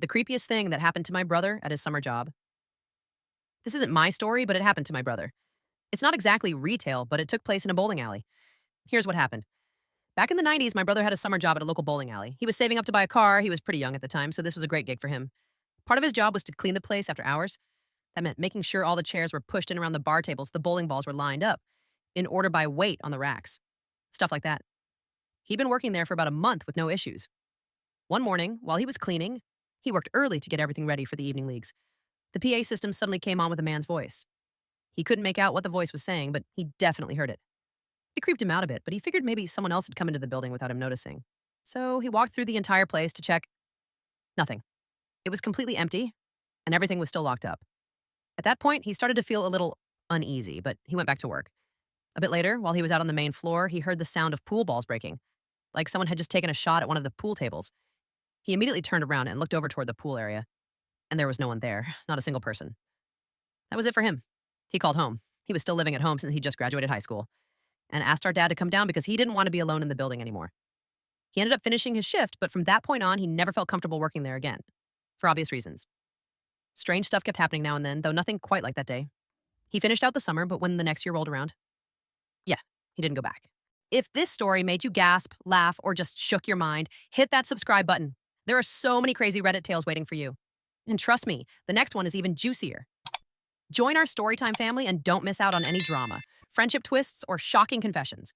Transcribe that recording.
The creepiest thing that happened to my brother at his summer job. This isn't my story, but it happened to my brother. It's not exactly retail, but it took place in a bowling alley. Here's what happened. Back in the 90s, my brother had a summer job at a local bowling alley. He was saving up to buy a car. He was pretty young at the time, so this was a great gig for him. Part of his job was to clean the place after hours. That meant making sure all the chairs were pushed in around the bar tables, the bowling balls were lined up, in order by weight on the racks. Stuff like that. He'd been working there for about a month with no issues. One morning, while he was cleaning, he worked early to get everything ready for the evening leagues. The PA system suddenly came on with a man's voice. He couldn't make out what the voice was saying, but he definitely heard it. It creeped him out a bit, but he figured maybe someone else had come into the building without him noticing. So he walked through the entire place to check. Nothing. It was completely empty, and everything was still locked up. At that point, he started to feel a little uneasy, but he went back to work. A bit later, while he was out on the main floor, he heard the sound of pool balls breaking, like someone had just taken a shot at one of the pool tables. He immediately turned around and looked over toward the pool area, and there was no one there, not a single person. That was it for him. He called home. He was still living at home since he just graduated high school, and asked our dad to come down because he didn't want to be alone in the building anymore. He ended up finishing his shift, but from that point on, he never felt comfortable working there again, for obvious reasons. Strange stuff kept happening now and then, though nothing quite like that day. He finished out the summer, but when the next year rolled around, yeah, he didn't go back. If this story made you gasp, laugh, or just shook your mind, hit that subscribe button. There are so many crazy Reddit tales waiting for you. And trust me, the next one is even juicier. Join our Storytime family and don't miss out on any drama, friendship twists, or shocking confessions.